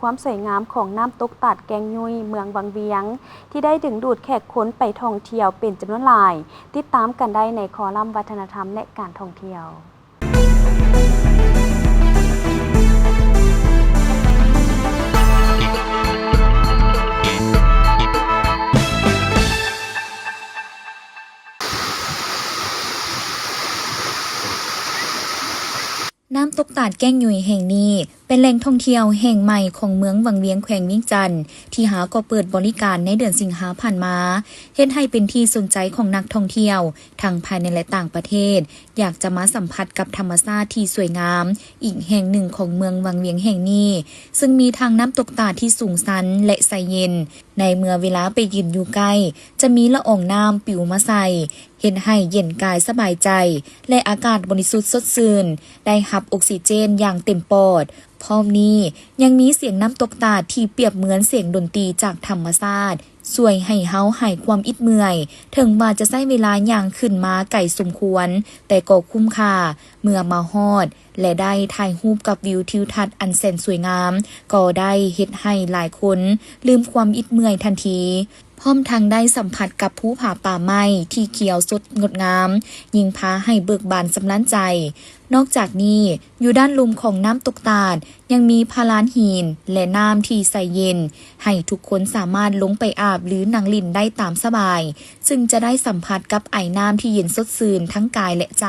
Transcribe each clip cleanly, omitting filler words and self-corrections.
ความสวยงามของน้ำตกตาดแกงยุยเมืองวังเวียงที่ได้ดึงดูดแขกคนไปท่องเที่ยวเป็นจำนวนหลายติดตามกันได้ในคอลัมน์วัฒนธรรมและการท่องเที่ยวน้ำตกตาดแก้งยุยแห่งนี้เป็นแหล่งท่องเที่ยวแห่งใหม่ของเมืองวังเวียงแขวงเวียงจันทน์ที่หาก็เปิดบริการในเดือนสิงหาผ่านมาเฮ็ดให้เป็นที่สนใจของนักท่องเที่ยวทั้งภายในและต่างประเทศอยากจะมาสัมผัสกับธรรมชาติที่สวยงามอีกแห่งหนึ่งของเมืองวังเวียงแห่งนี้ซึ่งมีทางน้ำตกตาดที่สูงชันและใสเย็นในเมื่อเวลาไปยืนอยู่ใกล้จะมีละอองน้ำปิวมาใส่เห็นให้เย็นกายสบายใจและอากาศบริสุทธิ์สดชื่นได้รับออกซิเจนอย่างเต็มปอดพร้อมนี้ยังมีเสียงน้ำตกตาดที่เปรียบเหมือนเสียงดนตรีจากธรรมชาติช่วยให้เฮาหายความอิดเมื่อยถึงว่าจะใช้เวลาย่างขึ้นมาไกลสมควรแต่ก็คุ้มค่าเมื่อมาฮอดและได้ถ่ายรูปกับวิวทิวทัศน์อันแสนสวยงามก็ได้เฮ็ดให้หลายคนลืมความอิดเมื่อยทันทีพร้อมทั้งได้สัมผัสกับภูผาป่าไม้ที่เขียวสดงดงามยิ่งพาให้เบิกบานสำราญใจนอกจากนี้อยู่ด้านลุ่มของน้ำตกตาดยังมีพาลานหินและน้ำที่ใสเย็นให้ทุกคนสามารถลงไปอาบหรือนั่งลิ่นได้ตามสบายซึ่งจะได้สัมผัสกับไอน้ำที่เย็นสดชื่นทั้งกายและใจ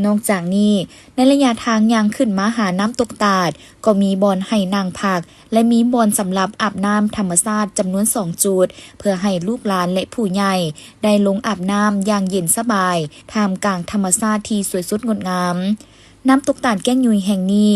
นอกจากนี้ในระยะทางย่างขึ้นมาหาน้ำตกตาดก็มีบ่อนให้นั่งพักและมีบ่อนสำหรับอาบน้ำธรรมชาติจำนวน2จุดเพื่อให้ลูกหลานและผู้ใหญ่ได้ลงอาบน้ำอย่างเย็นสบายท่ามกลางธรรมชาติที่สวยสดงดงามน้ำตกตาดแก้งยุยแห่งนี้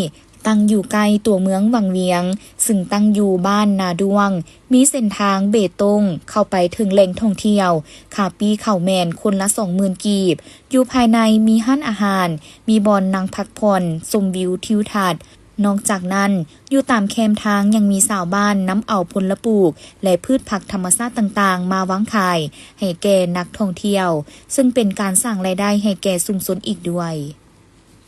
ตั้งอยู่ใกล้ตัวเมืองวังเวียงซึ่งตั้งอยู่บ้านนาดวงมีเส้นทางเบตงเข้าไปถึงแหล่งท่องเที่ยวขาปีเข่าแมนคนละ 20,000 กีบอยู่ภายในมีห้านอาหารมีบ่อนนั่งพักผ่อนชมวิวทิวทัศน์นอกจากนั้นอยู่ตามแคมทางยังมีชาวบ้านนำเอาผลปลูกและพืชผักธรรมชาติต่างๆมาวางขายให้แก่นักท่องเที่ยวซึ่งเป็นการสร้างรายได้ให้แก่ชุมชนอีกด้วย